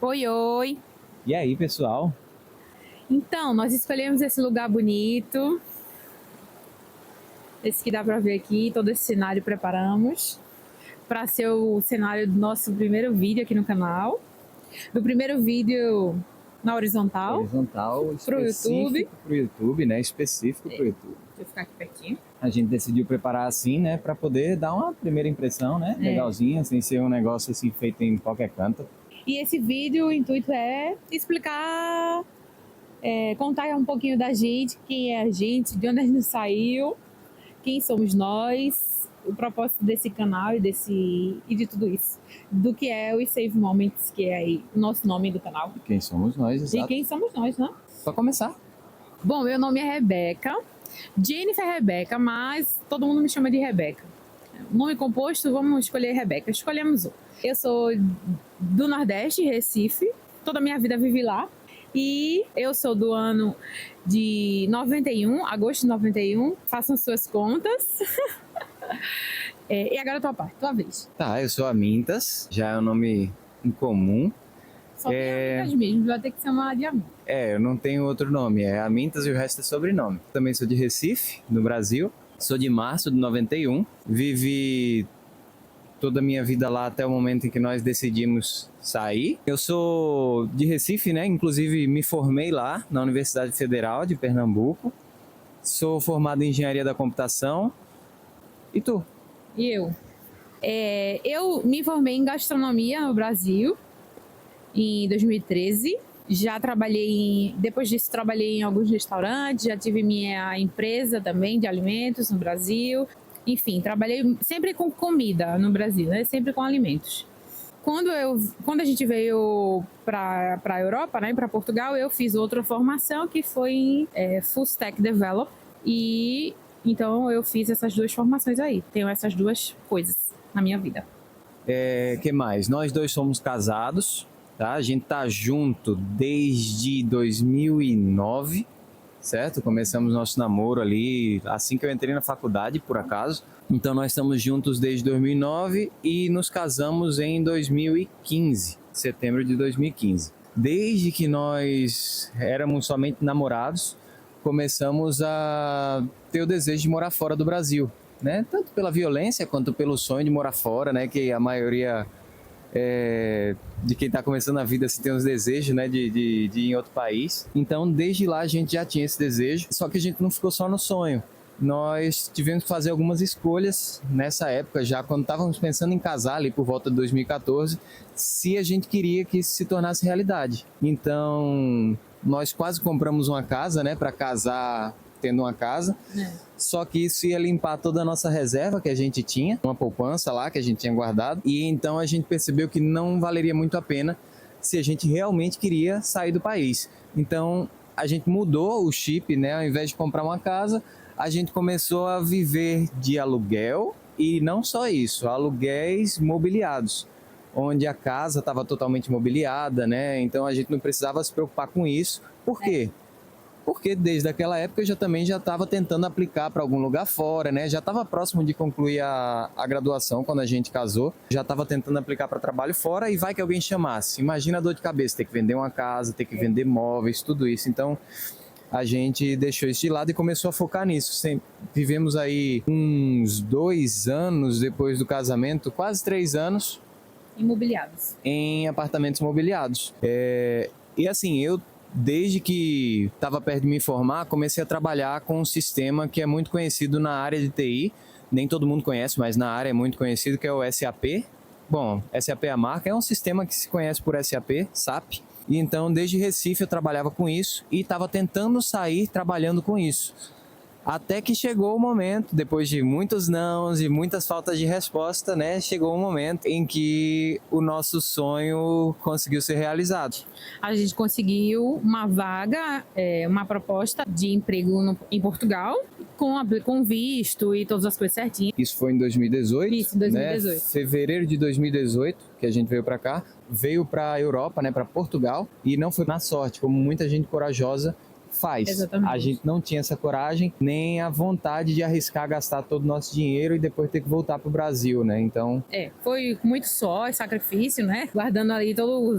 Oi, oi. E aí, pessoal? Então, nós escolhemos esse lugar bonito, esse que dá para ver aqui, todo esse cenário preparamos para ser o cenário do nosso primeiro vídeo aqui no canal. Do primeiro vídeo na horizontal, Horizontal, pro YouTube. específico para o YouTube, né? Específico para o YouTube. Deixa eu ficar aqui pertinho. A gente decidiu preparar assim, né? Para poder dar uma primeira impressão, né? Legalzinha, sem ser um negócio assim feito em qualquer canto. E esse vídeo, o intuito é explicar, contar um pouquinho da gente, quem é a gente, de onde a gente saiu, quem somos nós, o propósito desse canal e de tudo isso. Do que é o Save Moments, que é aí o nosso nome do canal. E quem somos nós, exato. E quem somos nós, né? Só começar. Bom, meu nome é Rebeca, Jennifer Rebeca, mas todo mundo me chama de Rebeca. Nome composto, vamos escolher Rebeca. Escolhemos um. Eu sou do Nordeste, Recife. Toda a minha vida vivi lá. E eu sou do ano de 91, agosto de 91. Façam suas contas. E agora a tua parte, tua vez. Tá, eu sou a Mintas, já é um nome incomum. Só tem Amintas mesmo, vai ter que chamar de Amintas. Eu não tenho outro nome, é Amintas e o resto é sobrenome. Também sou de Recife, no Brasil. Sou de março de 91. Vivi toda a minha vida lá até o momento em que nós decidimos sair. Eu sou de Recife, né? Inclusive me formei lá na Universidade Federal de Pernambuco. Sou formado em Engenharia da Computação. E tu? E eu? Eu me formei em gastronomia no Brasil em 2013. Já depois disso trabalhei em alguns restaurantes, já tive minha empresa também de alimentos no Brasil. Enfim, trabalhei sempre com comida no Brasil, né? Sempre com alimentos. Quando a gente veio para a Europa, né, para Portugal, eu fiz outra formação que foi em Full Stack Developer. E então eu fiz essas duas formações aí. Tenho essas duas coisas na minha vida. Que mais? Nós dois somos casados, tá? A gente tá junto desde 2009, certo? Começamos nosso namoro ali assim que eu entrei na faculdade, por acaso. Então nós estamos juntos desde 2009 e nos casamos em 2015, setembro de 2015. Desde que nós éramos somente namorados, começamos a ter o desejo de morar fora do Brasil, né? Tanto pela violência quanto pelo sonho de morar fora, né? Que a maioria de quem está começando a vida assim, tem os desejos, né, de ir em outro país. Então, desde lá a gente já tinha esse desejo, só que a gente não ficou só no sonho. Nós tivemos que fazer algumas escolhas nessa época, já quando estávamos pensando em casar ali por volta de 2014, se a gente queria que isso se tornasse realidade. Então, nós quase compramos uma casa, né, para casar tendo uma casa. Só que isso ia limpar toda a nossa reserva que a gente tinha, uma poupança lá que a gente tinha guardado. E então a gente percebeu que não valeria muito a pena se a gente realmente queria sair do país. Então a gente mudou o chip, né? Ao invés de comprar uma casa, a gente começou a viver de aluguel e não só isso, aluguéis mobiliados, onde a casa estava totalmente mobiliada, né? Então a gente não precisava se preocupar com isso. Por quê? Porque desde aquela época eu também já estava tentando aplicar para algum lugar fora, né? Já estava próximo de concluir a graduação quando a gente casou. Já estava tentando aplicar para trabalho fora e vai que alguém chamasse. Imagina a dor de cabeça, ter que vender uma casa, ter que vender móveis, tudo isso. Então a gente deixou isso de lado e começou a focar nisso. Vivemos aí uns 2 anos depois do casamento, quase 3 anos. Imobiliados. Em apartamentos mobiliados. E assim, eu desde que estava perto de me formar, comecei a trabalhar com um sistema que é muito conhecido na área de TI. Nem todo mundo conhece, mas na área é muito conhecido, que é o SAP. Bom, SAP é a marca, é um sistema que se conhece por SAP, SAP. E então, desde Recife eu trabalhava com isso e estava tentando sair trabalhando com isso. Até que chegou o momento, depois de muitos nãos e muitas faltas de resposta, né? Chegou o momento em que o nosso sonho conseguiu ser realizado. A gente conseguiu uma vaga, uma proposta de emprego em Portugal, com visto e todas as coisas certinhas. Isso foi em 2018. Isso, 2018. Né? Fevereiro de 2018, que a gente veio para cá. Veio para a Europa, né? Para Portugal. E não foi na sorte, como muita gente corajosa faz. Exatamente. A gente não tinha essa coragem, nem a vontade de arriscar gastar todo o nosso dinheiro e depois ter que voltar pro Brasil, né? Então... foi muito só, sacrifício, né? Guardando ali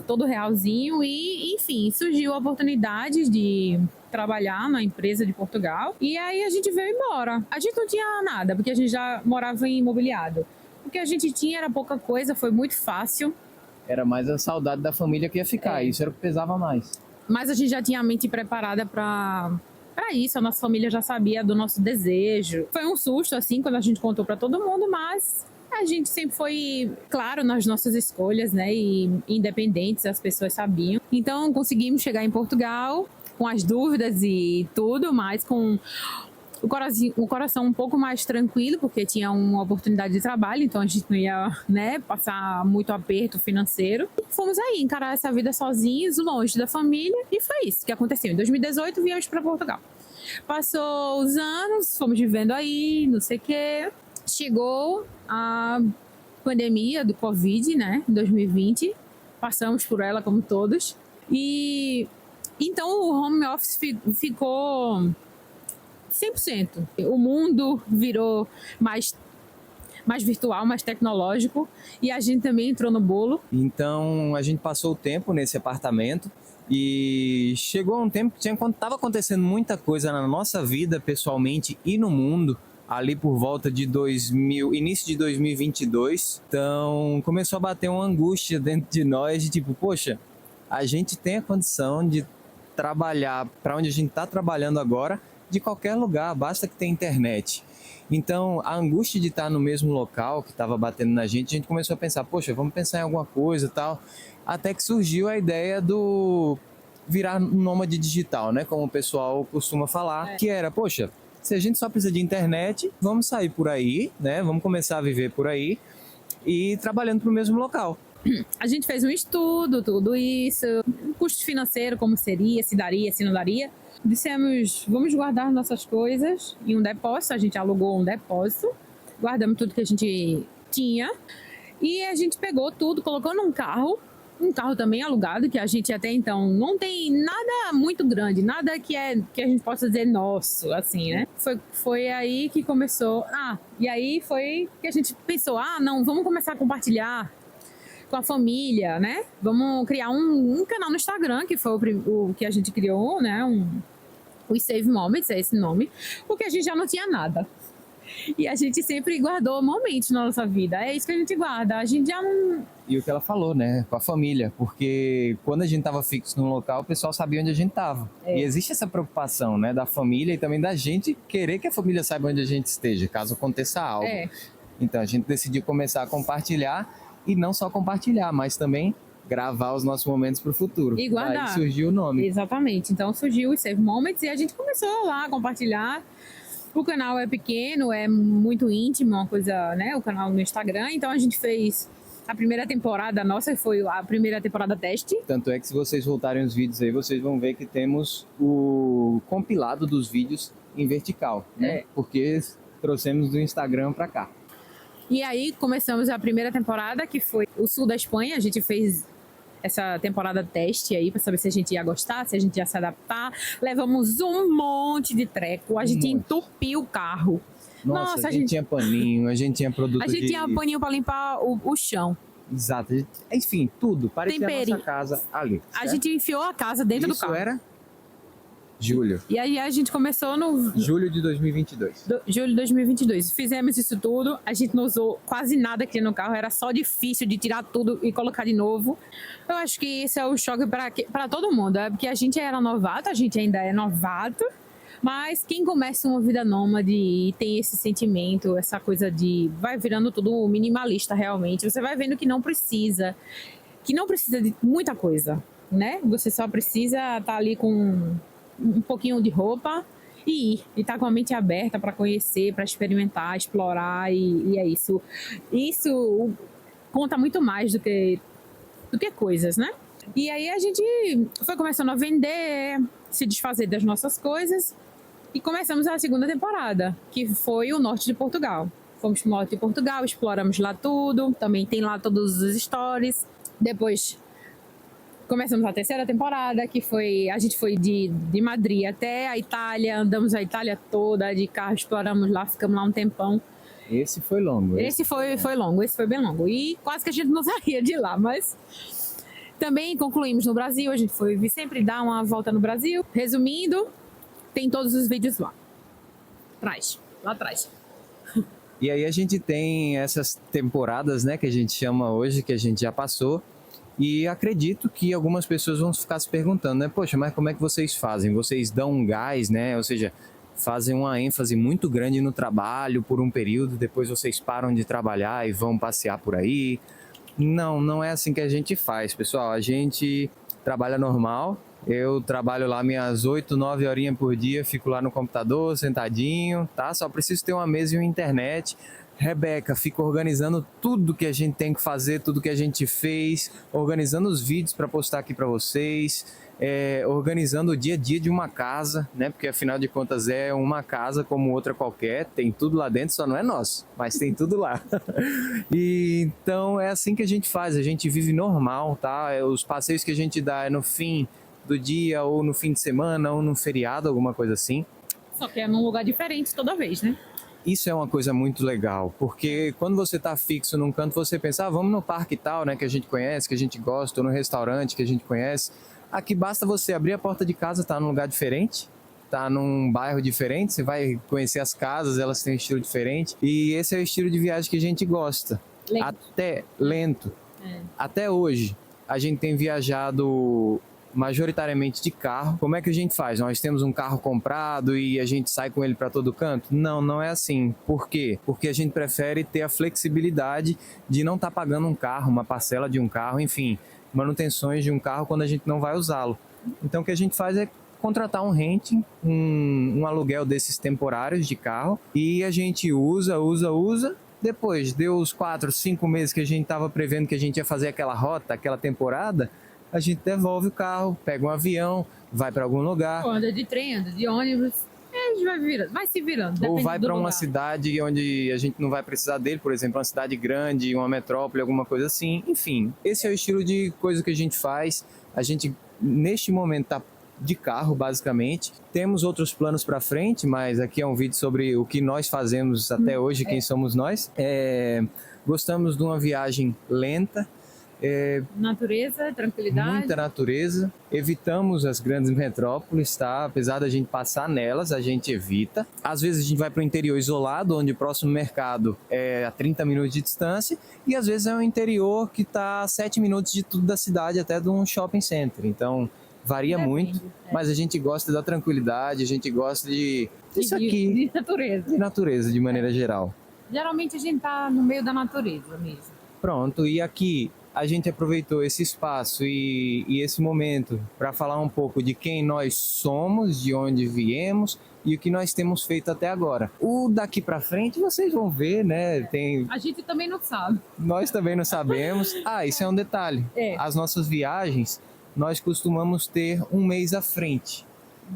todo realzinho e, enfim, surgiu a oportunidade de trabalhar na empresa de Portugal e aí a gente veio embora. A gente não tinha nada, porque a gente já morava em imobiliário. O que a gente tinha era pouca coisa, foi muito fácil. Era mais a saudade da família que ia ficar, isso era o que pesava mais. Mas a gente já tinha a mente preparada para isso, a nossa família já sabia do nosso desejo. Foi um susto, assim, quando a gente contou para todo mundo, mas a gente sempre foi claro nas nossas escolhas, né? E independentes, as pessoas sabiam. Então, conseguimos chegar em Portugal com as dúvidas e tudo, mas com o coração um pouco mais tranquilo, porque tinha uma oportunidade de trabalho, então a gente não ia, né, passar muito aperto financeiro. E fomos aí encarar essa vida sozinhos, longe da família, e foi isso que aconteceu. Em 2018 viemos para Portugal. Passou os anos, fomos vivendo aí, não sei o quê. Chegou a pandemia do Covid, né, em 2020. Passamos por ela como todos. E então o home office ficou 100%. O mundo virou mais virtual, mais tecnológico e a gente também entrou no bolo. Então a gente passou o tempo nesse apartamento e chegou um tempo que estava acontecendo muita coisa na nossa vida pessoalmente e no mundo ali por volta de início de 2022. Então começou a bater uma angústia dentro de nós de tipo, poxa, a gente tem a condição de trabalhar para onde a gente está trabalhando agora de qualquer lugar, basta que tenha internet. Então, a angústia de estar no mesmo local que estava batendo na gente, a gente começou a pensar, poxa, vamos pensar em alguma coisa e tal, até que surgiu a ideia do virar um nômade digital, né, como o pessoal costuma falar, que era, poxa, se a gente só precisa de internet, vamos sair por aí, né, vamos começar a viver por aí e trabalhando para o mesmo local. A gente fez um estudo, tudo isso, custo financeiro, como seria, se daria, se não daria. Dissemos, vamos guardar nossas coisas em um depósito, a gente alugou um depósito, guardamos tudo que a gente tinha e a gente pegou tudo, colocou num carro, um carro também alugado, que a gente até então não tem nada muito grande, nada que a gente possa dizer nosso, assim, né? Foi aí que começou, e aí foi que a gente pensou, não, vamos começar a compartilhar com a família, né? Vamos criar um canal no Instagram, que foi o que a gente criou, né? O Save Moments, é esse nome, porque a gente já não tinha nada. E a gente sempre guardou momentos na nossa vida. É isso que a gente guarda. A gente já não... E o que ela falou, né? Com a família. Porque quando a gente estava fixo num local, o pessoal sabia onde a gente estava. E existe essa preocupação, né? Da família e também da gente querer que a família saiba onde a gente esteja, caso aconteça algo. Então a gente decidiu começar a compartilhar. E não só compartilhar, mas também gravar os nossos momentos para o futuro. E guardar. Daí surgiu o nome. Exatamente. Então surgiu o Save Moments e a gente começou lá a compartilhar. O canal é pequeno, é muito íntimo, uma coisa, né? O canal no Instagram. Então a gente fez a primeira temporada nossa, foi a primeira temporada teste. Tanto é que se vocês voltarem os vídeos aí, vocês vão ver que temos o compilado dos vídeos em vertical, né? Porque trouxemos do Instagram para cá. E aí começamos a primeira temporada, que foi o sul da Espanha. A gente fez essa temporada teste aí para saber se a gente ia gostar, se a gente ia se adaptar. Levamos um monte de treco, a gente entupiu o carro. Nossa, a gente tinha paninho, a gente tinha produto A gente tinha paninho para limpar o chão. Exato. Enfim, tudo. Parecia a nossa casa ali. A gente enfiou a casa dentro do carro. Isso era julho. E aí a gente começou no... Julho de 2022. Julho de 2022. Fizemos isso tudo. A gente não usou quase nada aqui no carro. Era só difícil de tirar tudo e colocar de novo. Eu acho que isso é o choque para todo mundo. É porque a gente era novato, a gente ainda é novato. Mas quem começa uma vida nômade e tem esse sentimento, essa coisa de... Vai virando tudo minimalista realmente. Você vai vendo que não precisa de muita coisa, né? Você só precisa estar ali com um pouquinho de roupa e ir. E estar com a mente aberta para conhecer, para experimentar, explorar e é isso. Isso conta muito mais do que coisas, né? E aí a gente foi começando a vender, se desfazer das nossas coisas e começamos a segunda temporada, que foi o norte de Portugal. Fomos pro norte de Portugal, exploramos lá tudo, também tem lá todos os stories. Depois Começamos a terceira temporada, que foi... A gente foi de Madrid até a Itália, andamos a Itália toda de carro, exploramos lá, ficamos lá um tempão. Esse foi longo. Esse foi longo, esse foi bem longo. E quase que a gente não saía de lá, mas... Também concluímos no Brasil, a gente foi sempre dar uma volta no Brasil. Resumindo, tem todos os vídeos lá. Lá atrás. E aí a gente tem essas temporadas, né, que a gente chama hoje, que a gente já passou. E acredito que algumas pessoas vão ficar se perguntando, né? Poxa, mas como é que vocês fazem? Vocês dão um gás, né? Ou seja, fazem uma ênfase muito grande no trabalho por um período, depois vocês param de trabalhar e vão passear por aí. Não é assim que a gente faz, pessoal. A gente trabalha normal. Eu trabalho lá minhas 8, 9 horinhas por dia, fico lá no computador, sentadinho, tá? Só preciso ter uma mesa e uma internet. Rebeca fica organizando tudo que a gente tem que fazer, tudo que a gente fez, organizando os vídeos para postar aqui para vocês, organizando o dia a dia de uma casa, né? Porque afinal de contas é uma casa como outra qualquer, tem tudo lá dentro, só não é nosso, mas tem tudo lá. E então é assim que a gente faz, a gente vive normal, tá? Os passeios que a gente dá é no fim do dia, ou no fim de semana, ou no feriado, alguma coisa assim. Só que é num lugar diferente toda vez, né? Isso é uma coisa muito legal, porque quando você está fixo num canto, você pensa, vamos no parque e tal, né, que a gente conhece, que a gente gosta, ou no restaurante que a gente conhece. Aqui basta você abrir a porta de casa, tá num lugar diferente, tá num bairro diferente, você vai conhecer as casas, elas têm um estilo diferente. E esse é o estilo de viagem que a gente gosta. Lento. Até hoje, a gente tem viajado majoritariamente de carro. Como é que a gente faz? Nós temos um carro comprado e a gente sai com ele para todo canto? Não é assim. Por quê? Porque a gente prefere ter a flexibilidade de não estar pagando um carro, uma parcela de um carro, enfim, manutenções de um carro quando a gente não vai usá-lo. Então o que a gente faz é contratar um renting, um aluguel desses temporários de carro, e a gente usa. Depois deu os 4, 5 meses que a gente estava prevendo que a gente ia fazer aquela rota, aquela temporada, a gente devolve o carro, pega um avião, vai para algum lugar. Anda de trem, anda de ônibus, a gente vai se virando. Ou vai para uma cidade onde a gente não vai precisar dele, por exemplo, uma cidade grande, uma metrópole, alguma coisa assim. Enfim, esse é o estilo de coisa que a gente faz. A gente, neste momento, está de carro, basicamente. Temos outros planos para frente, mas aqui é um vídeo sobre o que nós fazemos até hoje, quem somos nós. Gostamos de uma viagem lenta, natureza, tranquilidade. Muita natureza. Evitamos as grandes metrópoles, tá? Apesar da gente passar nelas, a gente evita. Às vezes a gente vai para o interior isolado, onde o próximo mercado é a 30 minutos de distância, e às vezes é um interior que está a 7 minutos de tudo da cidade, até de um shopping center. Então varia muito, mas a gente gosta da tranquilidade, a gente gosta disso aqui. De natureza. De natureza, de maneira geral. Geralmente a gente tá no meio da natureza mesmo. Pronto, e aqui a gente aproveitou esse espaço e esse momento para falar um pouco de quem nós somos, de onde viemos e o que nós temos feito até agora. O daqui para frente vocês vão ver, né? A gente também não sabe. Nós também não sabemos. Isso é um detalhe. As nossas viagens, nós costumamos ter um mês à frente.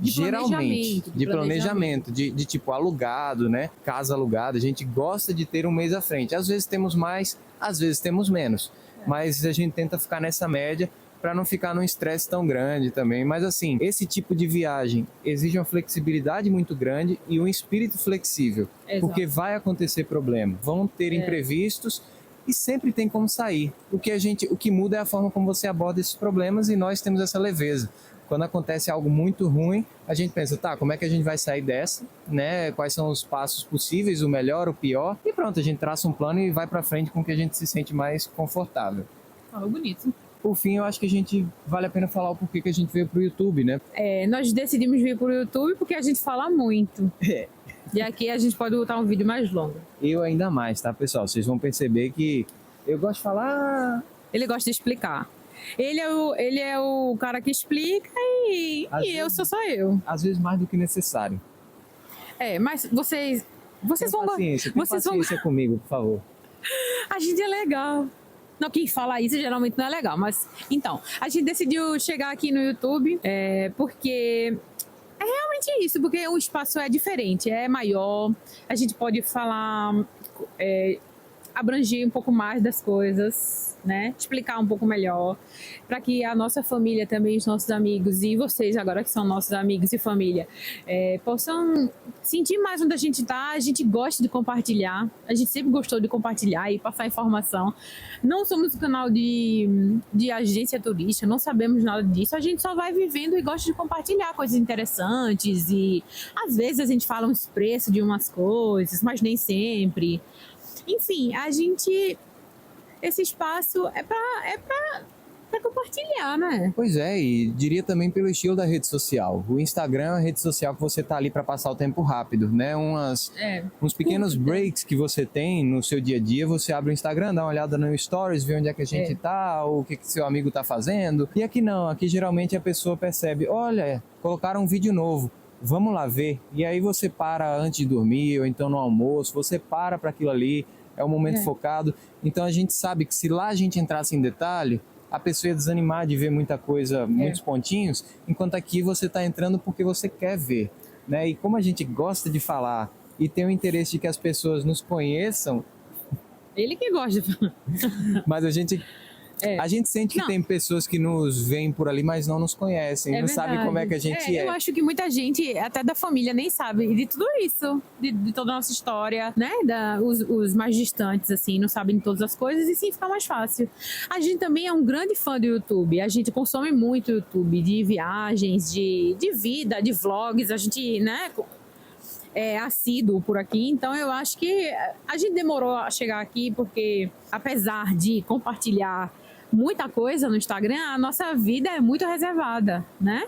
Geralmente, de planejamento, de tipo alugado, né? Casa alugada, a gente gosta de ter um mês à frente. Às vezes temos mais, às vezes temos menos. Mas a gente tenta ficar nessa média para não ficar num estresse tão grande também. Mas assim, esse tipo de viagem exige uma flexibilidade muito grande e um espírito flexível. Exato. Porque vai acontecer problema, vão ter imprevistos e sempre tem como sair. O que muda é a forma como você aborda esses problemas e nós temos essa leveza. Quando acontece algo muito ruim, a gente pensa, como é que a gente vai sair dessa, né? Quais são os passos possíveis, o melhor, o pior, e pronto, a gente traça um plano e vai para frente com que a gente se sente mais confortável. Falou bonito. Por fim, eu acho que vale a pena falar o porquê que a gente veio pro YouTube, né? Nós decidimos vir pro YouTube porque a gente fala muito. E aqui a gente pode botar um vídeo mais longo. Eu ainda mais, tá, pessoal? Vocês vão perceber que eu gosto de falar... Ele gosta de explicar. Ele é o cara que explica e eu sou só eu. Às vezes mais do que necessário. Mas vocês vão... Paciência comigo, por favor. A gente é legal. Não, quem fala isso geralmente não é legal, mas... Então, a gente decidiu chegar aqui no YouTube porque... É realmente isso, porque o espaço é diferente, é maior, a gente pode falar... abranger um pouco mais das coisas, né? Explicar um pouco melhor, para que a nossa família também, os nossos amigos e vocês agora que são nossos amigos e família, possam sentir mais onde a gente tá. A gente gosta de compartilhar, a gente sempre gostou de compartilhar e passar informação. Não somos um canal de agência turística, não sabemos nada disso, a gente só vai vivendo e gosta de compartilhar coisas interessantes e às vezes a gente fala uns preços de umas coisas, mas nem sempre. Enfim, esse espaço é para compartilhar, né? Pois é, e diria também pelo estilo da rede social. O Instagram é uma rede social que você tá ali para passar o tempo rápido, né? Uns pequenos breaks que você tem no seu dia a dia, você abre o Instagram, dá uma olhada no Stories, vê onde é que a gente tá, o que seu amigo tá fazendo. E aqui não, aqui geralmente a pessoa percebe, olha, colocaram um vídeo novo, vamos lá ver. E aí você para antes de dormir, ou então no almoço, você para aquilo ali, é um momento focado. Então a gente sabe que se lá a gente entrasse em detalhe, a pessoa ia desanimar de ver muita coisa, muitos pontinhos, enquanto aqui você está entrando porque você quer ver, né? E como a gente gosta de falar e tem o interesse de que as pessoas nos conheçam... Ele que gosta de falar. Mas a gente sente que tem pessoas que nos veem por ali, mas não nos conhecem, não sabem como é que a gente é. Eu acho que muita gente, até da família, nem sabe de tudo isso, de toda a nossa história, né? Os mais distantes, assim, não sabem de todas as coisas e sim fica mais fácil. A gente também é um grande fã do YouTube, a gente consome muito YouTube, de viagens, de vida, de vlogs, a gente, né? É assíduo por aqui, então eu acho que a gente demorou a chegar aqui porque, apesar de compartilhar muita coisa no Instagram, a nossa vida é muito reservada, né?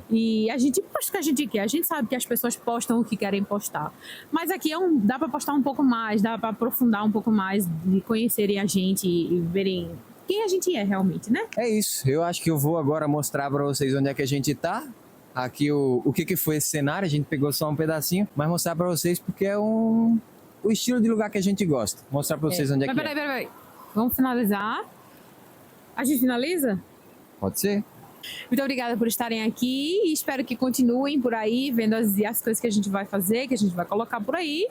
E a gente posta o que a gente quer, a gente sabe que as pessoas postam o que querem postar, mas aqui dá para postar um pouco mais, dá para aprofundar um pouco mais, de conhecerem a gente e verem quem a gente é realmente, né? É isso, eu acho que eu vou agora mostrar para vocês onde é que a gente tá. Aqui o que foi esse cenário, a gente pegou só um pedacinho, mas mostrar para vocês porque é o estilo de lugar que a gente gosta. Mostrar para vocês onde é que é. Peraí. Vamos finalizar. A gente finaliza? Pode ser. Muito obrigada por estarem aqui e espero que continuem por aí, vendo as coisas que a gente vai fazer, que a gente vai colocar por aí.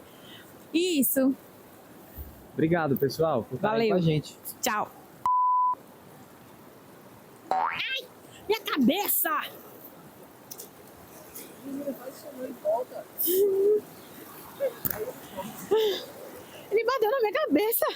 E isso. Obrigado, pessoal, por estarem com a gente. Tchau. Ai, minha cabeça! Ele bateu na minha cabeça.